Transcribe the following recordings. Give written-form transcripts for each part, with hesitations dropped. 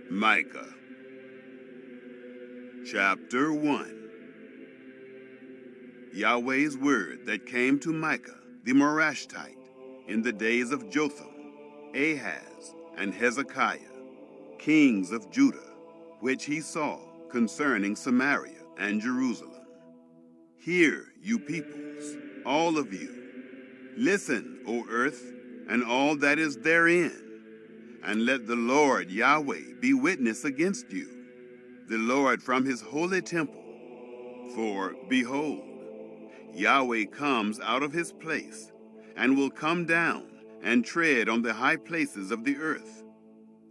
Micah, chapter 1. Yahweh's word that came to Micah the Morashtite in the days of Jotham, Ahaz, and Hezekiah, kings of Judah, which he saw concerning Samaria and Jerusalem. Hear, you peoples, all of you. Listen, O earth, and all that is therein, and let the Lord Yahweh be witness against you, the Lord from his holy temple. For, behold, Yahweh comes out of his place, and will come down and tread on the high places of the earth.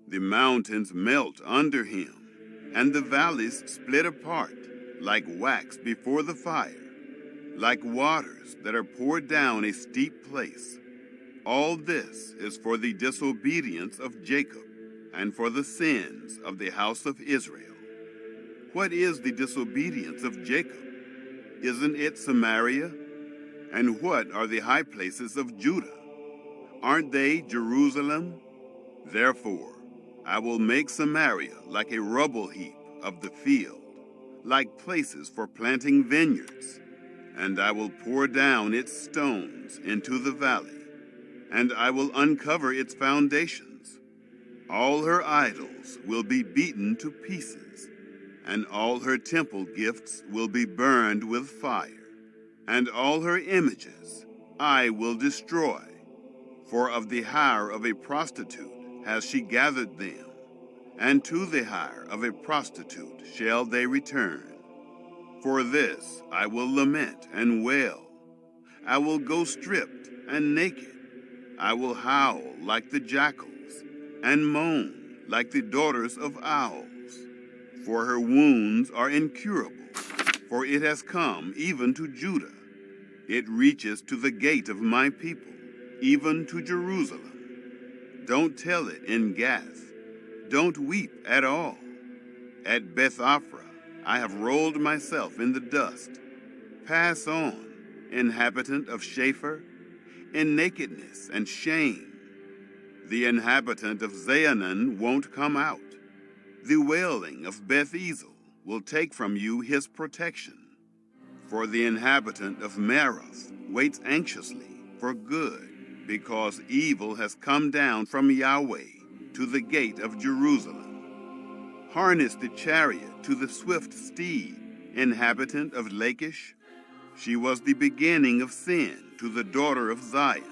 The mountains melt under him, and the valleys split apart, like wax before the fire, like waters that are poured down a steep place. All this is for the disobedience of Jacob, and for the sins of the house of Israel. What is the disobedience of Jacob? Isn't it Samaria? And what are the high places of Judah? Aren't they Jerusalem? Therefore, I will make Samaria like a rubble heap of the field, like places for planting vineyards. And I will pour down its stones into the valley, and I will uncover its foundations. All her idols will be beaten to pieces, and all her temple gifts will be burned with fire, and all her images I will destroy. For of the hire of a prostitute has she gathered them, and to the hire of a prostitute shall they return. For this I will lament and wail. I will go stripped and naked. I will howl like the jackals, and moan like the daughters of owls. For her wounds are incurable, for it has come even to Judah. It reaches to the gate of my people, even to Jerusalem. Don't tell it in Gath. Don't weep at all. At Beth-Aphrah I have rolled myself in the dust. Pass on, inhabitant of Shapher, in nakedness and shame. The inhabitant of Zaanan won't come out. The wailing of Beth-Ezel will take from you his protection. For the inhabitant of Maroth waits anxiously for good, because evil has come down from Yahweh to the gate of Jerusalem. Harness the chariot to the swift steed, inhabitant of Lachish. She was the beginning of sin to the daughter of Zion,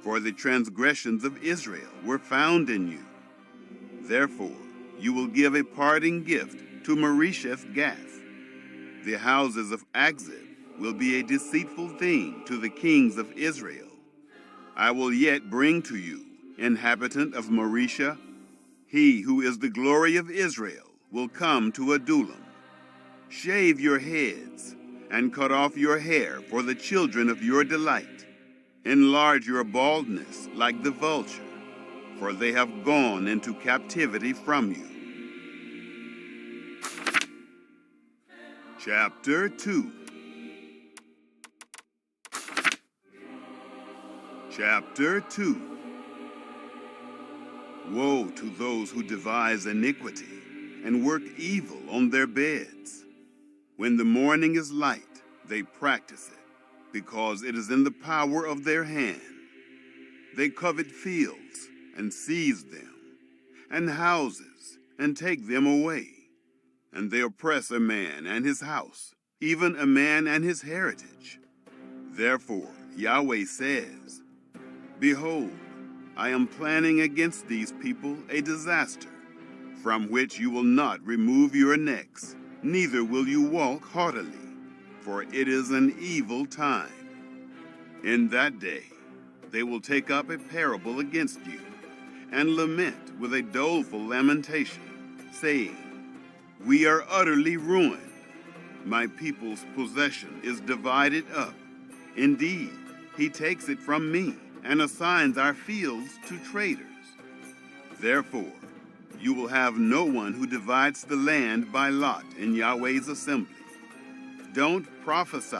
for the transgressions of Israel were found in you. Therefore, you will give a parting gift to Moresheth-Gath. The houses of Akzib will be a deceitful thing to the kings of Israel. I will yet bring to you, inhabitant of Mareshah, he who is the glory of Israel will come to Adullam. Shave your heads and cut off your hair for the children of your delight. Enlarge your baldness like the vulture, for they have gone into captivity from you. Chapter 2. Chapter 2. Woe to those who devise iniquity and work evil on their beds. When the morning is light, they practice it, because it is in the power of their hand. They covet fields and seize them, and houses and take them away. And they oppress a man and his house, even a man and his heritage. Therefore, Yahweh says, Behold, I am planning against these people a disaster, from which you will not remove your necks, neither will you walk haughtily, for it is an evil time. In that day they will take up a parable against you, and lament with a doleful lamentation, saying, We are utterly ruined. My people's possession is divided up. Indeed, he takes it from me, and assigns our fields to traders. Therefore, you will have no one who divides the land by lot in Yahweh's assembly. Don't prophesy.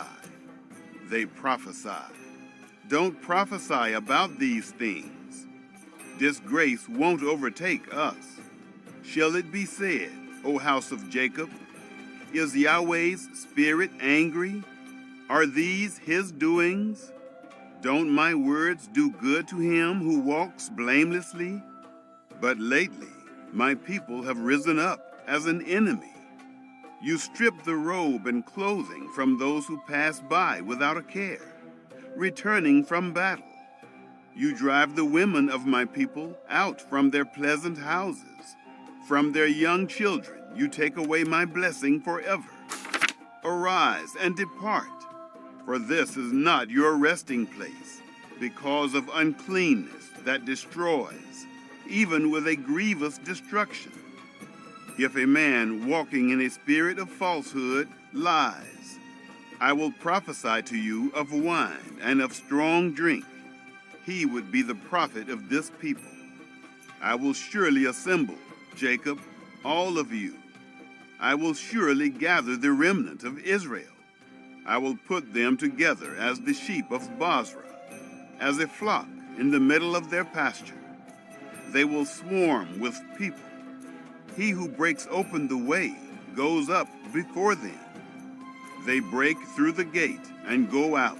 They prophesy. Don't prophesy about these things. disgrace won't overtake us. Shall it be said, O house of Jacob, is Yahweh's spirit angry? Are these his doings? Don't my words do good to him who walks blamelessly? But lately my people have risen up as an enemy. You strip the robe and clothing from those who pass by without a care, returning from battle. You drive the women of my people out from their pleasant houses. From their young children you take away my blessing forever. Arise and depart, for this is not your resting place, because of uncleanness that destroys, even with a grievous destruction. If a man walking in a spirit of falsehood lies, I will prophesy to you of wine and of strong drink. He would be the prophet of this people. I will surely assemble, Jacob, all of you. I will surely gather the remnant of Israel. I will put them together as the sheep of Bozrah, as a flock in the middle of their pasture. They will swarm with people. He who breaks open the way goes up before them. They break through the gate and go out,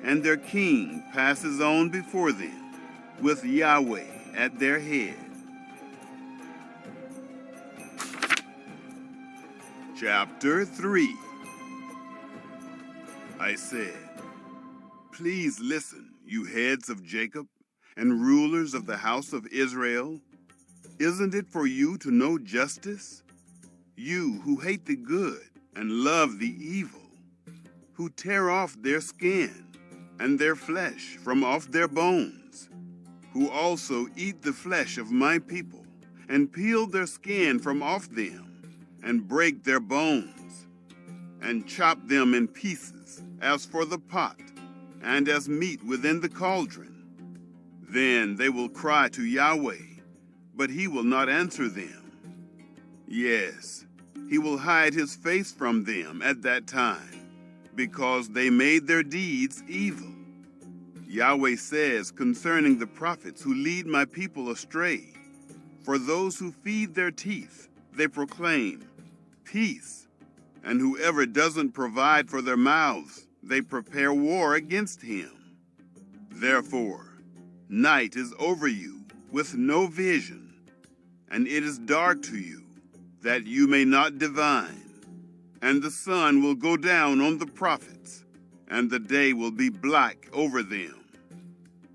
and their king passes on before them, with Yahweh at their head. Chapter 3. I said, please listen, you heads of Jacob and rulers of the house of Israel. Isn't it for you to know justice? You who hate the good and love the evil, who tear off their skin and their flesh from off their bones, who also eat the flesh of my people and peel their skin from off them and break their bones and chop them in pieces as for the pot and as meat within the cauldron. Then they will cry to Yahweh, but he will not answer them. Yes, he will hide his face from them at that time, because they made their deeds evil. Yahweh says concerning the prophets who lead my people astray, for those who feed their teeth, they proclaim peace, and whoever doesn't provide for their mouths, they prepare war against him. Therefore, night is over you with no vision, and it is dark to you, that you may not divine. And the sun will go down on the prophets, and the day will be black over them.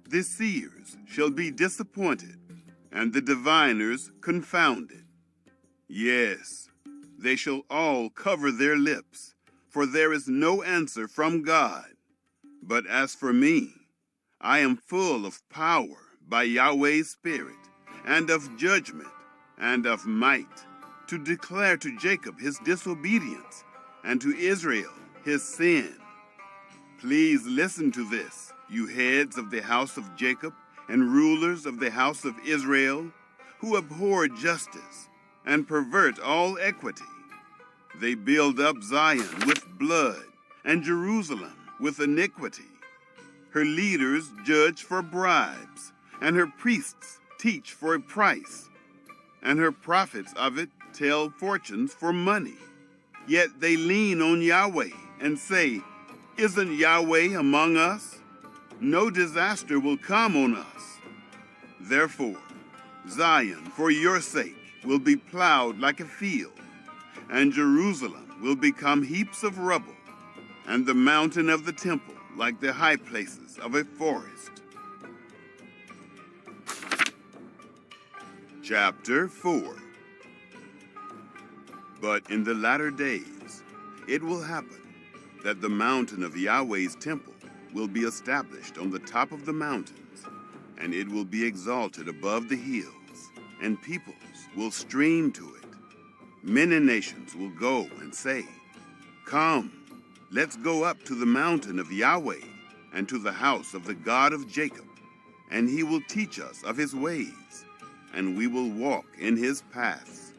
The seers shall be disappointed, and the diviners confounded. Yes, they shall all cover their lips, for there is no answer from God. But as for me, I am full of power by Yahweh's Spirit, and of judgment, and of might, to declare to Jacob his disobedience, and to Israel his sin. Please listen to this, you heads of the house of Jacob, and rulers of the house of Israel, who abhor justice, and pervert all equity. They build up Zion with blood, and Jerusalem with iniquity. Her leaders judge for bribes, and her priests teach for a price, and her prophets of it tell fortunes for money. Yet they lean on Yahweh and say, isn't Yahweh among us? No disaster will come on us. Therefore, Zion, for your sake, will be plowed like a field, and Jerusalem will become heaps of rubble, and the mountain of the temple like the high places of a forest. Chapter 4. But in the latter days it will happen that the mountain of Yahweh's temple will be established on the top of the mountains, and it will be exalted above the hills, and peoples will stream to it. Many nations will go and say, come, let's go up to the mountain of Yahweh and to the house of the God of Jacob, and he will teach us of his ways, and we will walk in his paths.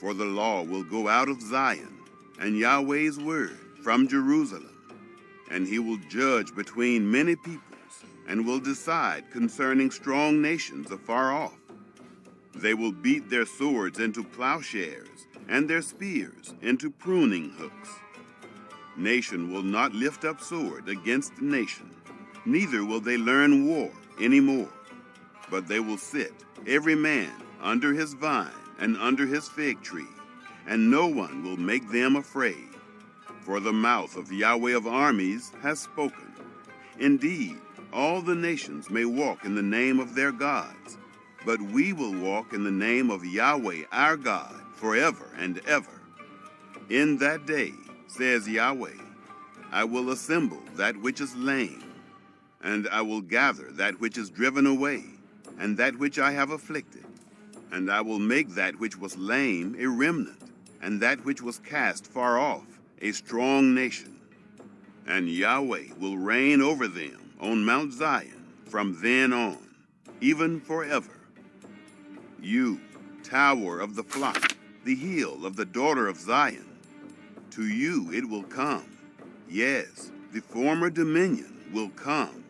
For the law will go out of Zion, and Yahweh's word from Jerusalem, and he will judge between many peoples and will decide concerning strong nations afar off. They will beat their swords into plowshares, and their spears into pruning hooks. Nation will not lift up sword against nation, neither will they learn war any more. But they will sit, every man under his vine and under his fig tree, and no one will make them afraid. For the mouth of Yahweh of armies has spoken. Indeed, all the nations may walk in the name of their gods, but we will walk in the name of Yahweh our God forever and ever. In that day, says Yahweh, I will assemble that which is lame, and I will gather that which is driven away, and that which I have afflicted. And I will make that which was lame a remnant, and that which was cast far off a strong nation. And Yahweh will reign over them on Mount Zion from then on, even forever. You, tower of the flock, the hill of the daughter of Zion, to you it will come. Yes, the former dominion will come,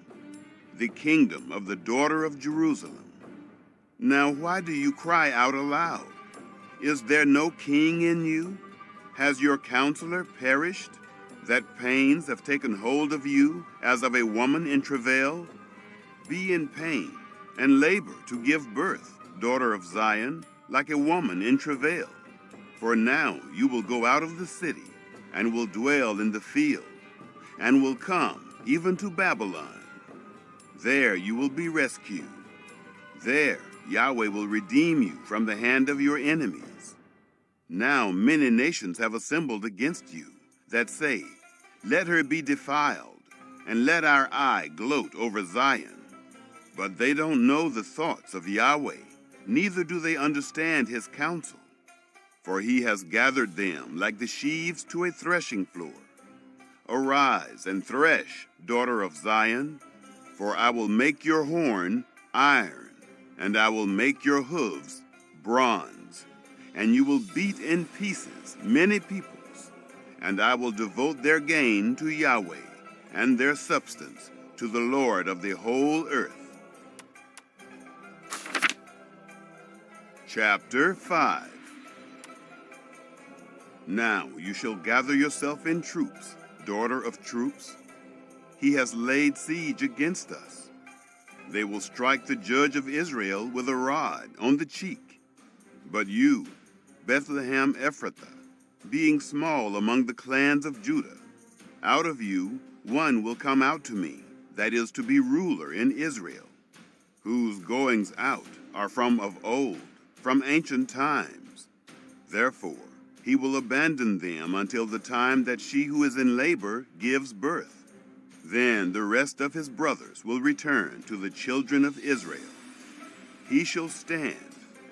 the kingdom of the daughter of Jerusalem. Now why do you cry out aloud? Is there no king in you? Has your counselor perished, that pains have taken hold of you as of a woman in travail? Be in pain and labor to give birth, daughter of Zion, like a woman in travail. For now you will go out of the city, and will dwell in the field, and will come even to Babylon. There you will be rescued. There Yahweh will redeem you from the hand of your enemies. Now many nations have assembled against you, that say, Let her be defiled, and let our eye gloat over Zion. But they don't know the thoughts of Yahweh, neither do they understand his counsel. For he has gathered them like the sheaves to a threshing floor. Arise and thresh, daughter of Zion, for I will make your horn iron, and I will make your hooves bronze, and you will beat in pieces many peoples, and I will devote their gain to Yahweh, and their substance to the Lord of the whole earth. Chapter 5. Now you shall gather yourself in troops, daughter of troops. He has laid siege against us. They will strike the judge of Israel with a rod on the cheek. But you, Bethlehem Ephrathah, being small among the clans of Judah, out of you one will come out to me, that is to be ruler in Israel, whose goings out are from of old, from ancient times. Therefore, he will abandon them until the time that she who is in labor gives birth. Then the rest of his brothers will return to the children of Israel. He shall stand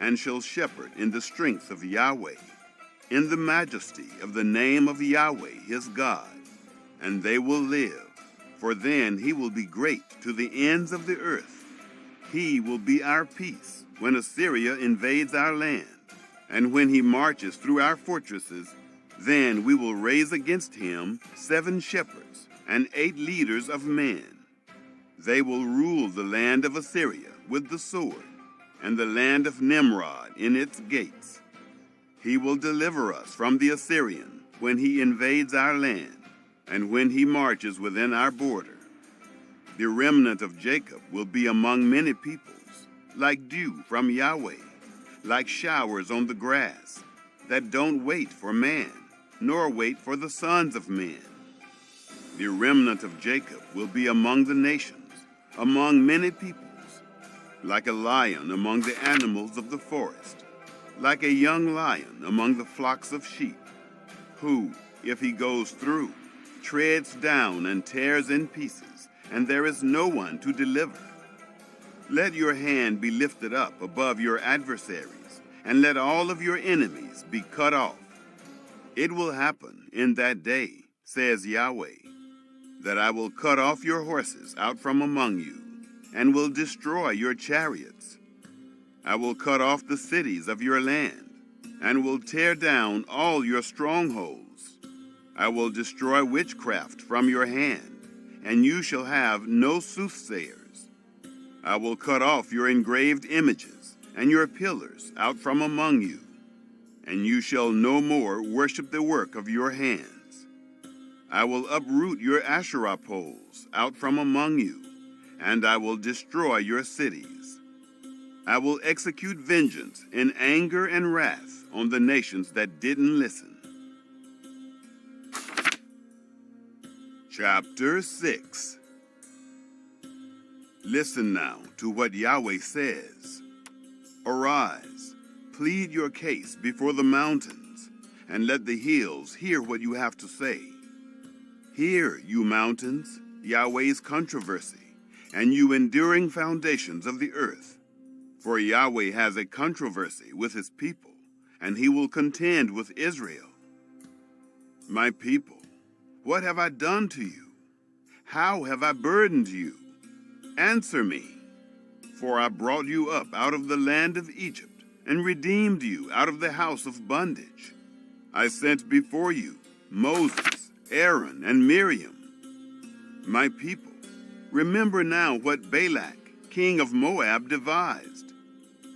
and shall shepherd in the strength of Yahweh, in the majesty of the name of Yahweh his God, and they will live, for then he will be great to the ends of the earth. He will be our peace when Assyria invades our land. And when he marches through our fortresses, then we will raise against him 7 shepherds and 8 leaders of men. They will rule the land of Assyria with the sword, and the land of Nimrod in its gates. He will deliver us from the Assyrian when he invades our land, and when he marches within our border. The remnant of Jacob will be among many peoples, like dew from Yahweh, like showers on the grass, that don't wait for man, nor wait for the sons of men. The remnant of Jacob will be among the nations, among many peoples, like a lion among the animals of the forest, like a young lion among the flocks of sheep, who, if he goes through, treads down and tears in pieces, and there is no one to deliver. Let your hand be lifted up above your adversaries, and let all of your enemies be cut off. It will happen in that day, says Yahweh, that I will cut off your horses out from among you, and will destroy your chariots. I will cut off the cities of your land, and will tear down all your strongholds. I will destroy witchcraft from your hand, and you shall have no soothsayers. I will cut off your engraved images and your pillars out from among you, and you shall no more worship the work of your hands. I will uproot your Asherah poles out from among you, and I will destroy your cities. I will execute vengeance in anger and wrath on the nations that didn't listen. Chapter 6. Listen now to what Yahweh says. Arise, plead your case before the mountains, and let the hills hear what you have to say. Hear, you mountains, Yahweh's controversy, and you enduring foundations of the earth. For Yahweh has a controversy with his people, and he will contend with Israel. My people, what have I done to you? How have I burdened you? Answer me. For I brought you up out of the land of Egypt, and redeemed you out of the house of bondage. I sent before you Moses, Aaron, and Miriam. My people, remember now what Balak, king of Moab, devised,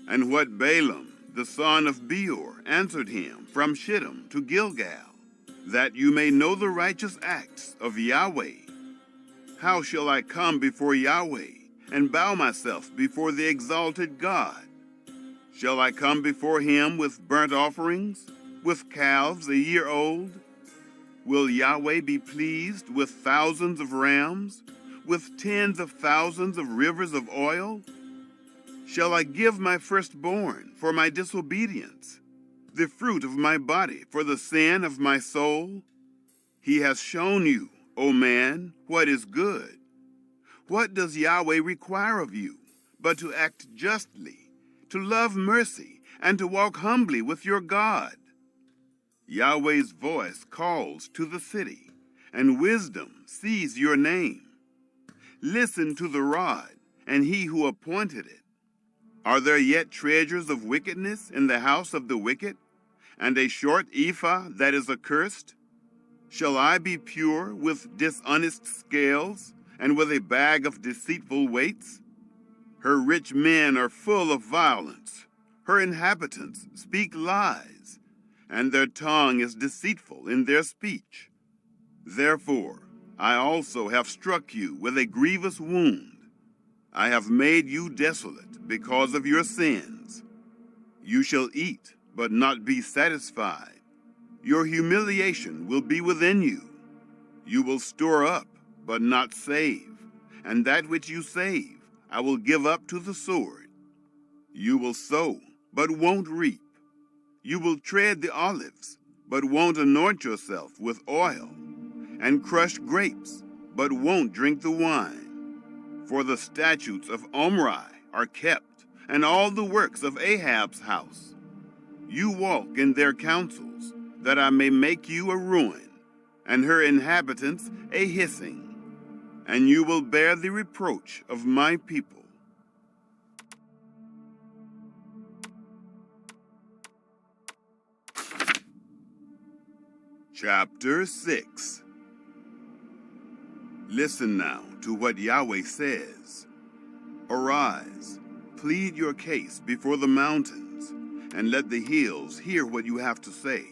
and what Balaam, the son of Beor, answered him from Shittim to Gilgal, that you may know the righteous acts of Yahweh. How shall I come before Yahweh and bow myself before the exalted God? Shall I come before him with burnt offerings, with calves a year old? Will Yahweh be pleased with thousands of rams, with tens of thousands of rivers of oil? Shall I give my firstborn for my disobedience, the fruit of my body for the sin of my soul? He has shown you, O man, what is good. What does Yahweh require of you but to act justly, to love mercy, and to walk humbly with your God? Yahweh's voice calls to the city, and wisdom sees your name. Listen to the rod, and he who appointed it. Are there yet treasures of wickedness in the house of the wicked, and a short ephah that is accursed? Shall I be pure with dishonest scales, and with a bag of deceitful weights? Her rich men are full of violence. Her inhabitants speak lies, and their tongue is deceitful in their speech. Therefore, I also have struck you with a grievous wound. I have made you desolate because of your sins. You shall eat, but not be satisfied. Your humiliation will be within you. You will store up, but not save, and that which you save I will give up to the sword. You will sow, but won't reap. You will tread the olives, but won't anoint yourself with oil, and crush grapes, but won't drink the wine. For the statutes of Omri are kept, and all the works of Ahab's house. You walk in their counsels, that I may make you a ruin, and her inhabitants a hissing. And you will bear the reproach of my people. Chapter 6. Listen now to what Yahweh says. Arise, plead your case before the mountains, and let the hills hear what you have to say.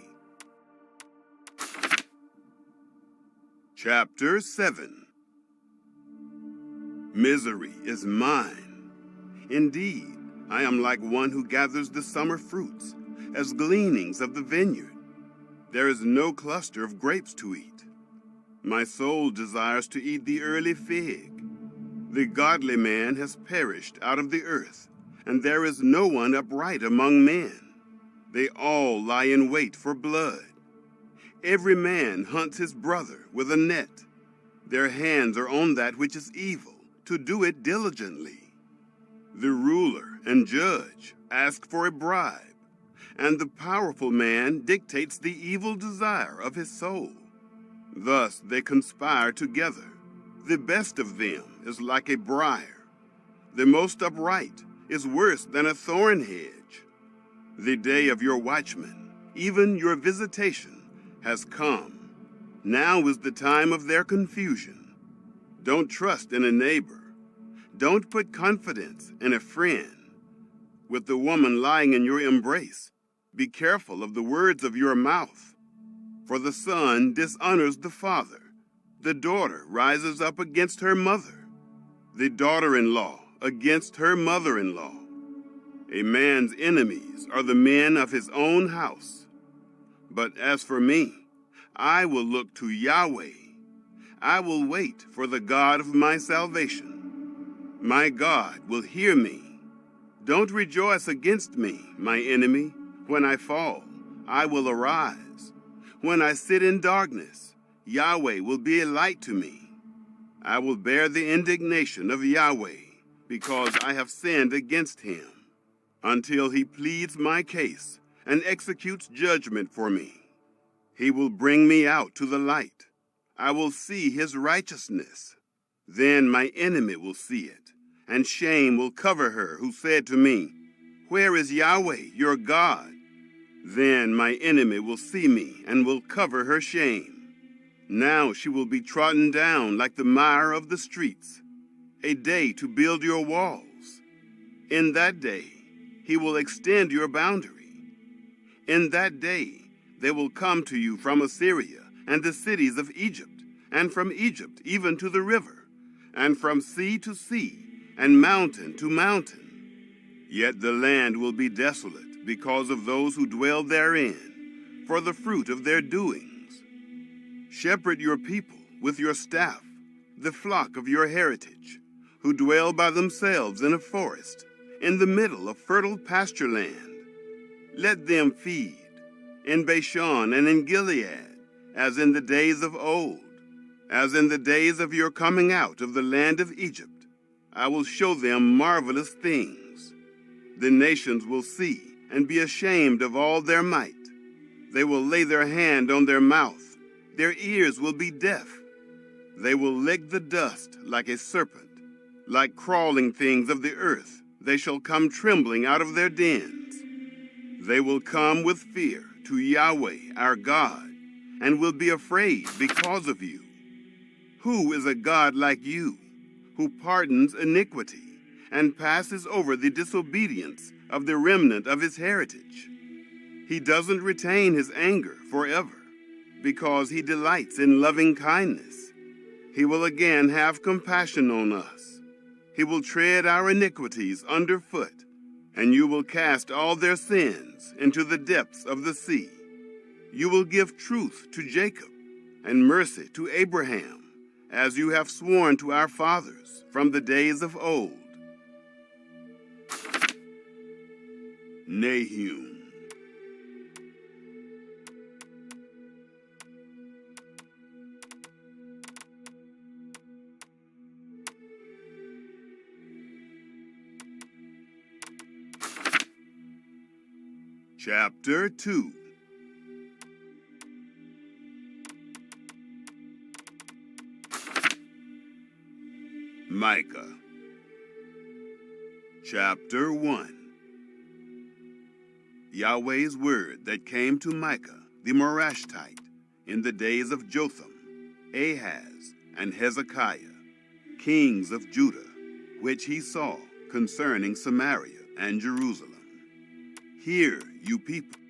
Chapter 7. Misery is mine. Indeed, I am like one who gathers the summer fruits, as gleanings of the vineyard. There is no cluster of grapes to eat. My soul desires to eat the early fig. The godly man has perished out of the earth, and there is no one upright among men. They all lie in wait for blood. Every man hunts his brother with a net. Their hands are on that which is evil, to do it diligently. The ruler and judge ask for a bribe, and the powerful man dictates the evil desire of his soul. Thus they conspire together. The best of them is like a briar. The most upright is worse than a thorn hedge. The day of your watchmen, even your visitation, has come. Now is the time of their confusion. Don't trust in a neighbor. Don't put confidence in a friend with the woman lying in your embrace. Be careful of the words of your mouth, for the son dishonors the father. The daughter rises up against her mother, the daughter-in-law against her mother-in-law. A man's enemies are the men of his own house. But as for me, I will look to Yahweh. I will wait for the God of my salvation. My God will hear me. Don't rejoice against me, my enemy. When I fall, I will arise. When I sit in darkness, Yahweh will be a light to me. I will bear the indignation of Yahweh, because I have sinned against him, until he pleads my case and executes judgment for me. He will bring me out to the light. I will see his righteousness. Then my enemy will see it, and shame will cover her who said to me, "Where is Yahweh, your God?" Then my enemy will see me and will cover her shame. Now she will be trodden down like the mire of the streets, a day to build your walls. In that day he will extend your boundary. In that day they will come to you from Assyria and the cities of Egypt, and from Egypt even to the river, and from sea to sea, and mountain to mountain. Yet the land will be desolate because of those who dwell therein, for the fruit of their doings. Shepherd your people with your staff, the flock of your heritage, who dwell by themselves in a forest, in the middle of fertile pasture land. Let them feed in Bashan and in Gilead, as in the days of old, as in the days of your coming out of the land of Egypt. I will show them marvelous things. The nations will see and be ashamed of all their might. They will lay their hand on their mouth. Their ears will be deaf. They will lick the dust like a serpent. Like crawling things of the earth, they shall come trembling out of their dens. They will come with fear to Yahweh our God, and will be afraid because of you. Who is a God like you, who pardons iniquity and passes over the disobedience of the remnant of his heritage? He doesn't retain his anger forever, because he delights in loving kindness. He will again have compassion on us. He will tread our iniquities underfoot, and you will cast all their sins into the depths of the sea. You will give truth to Jacob and mercy to Abraham, as you have sworn to our fathers from the days of old. Nahum. Chapter 2. Micah. Chapter 1. Yahweh's word that came to Micah the Morashtite in the days of Jotham, Ahaz, and Hezekiah, kings of Judah, which he saw concerning Samaria and Jerusalem. Hear, you people.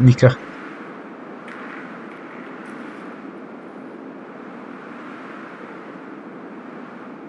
Micah.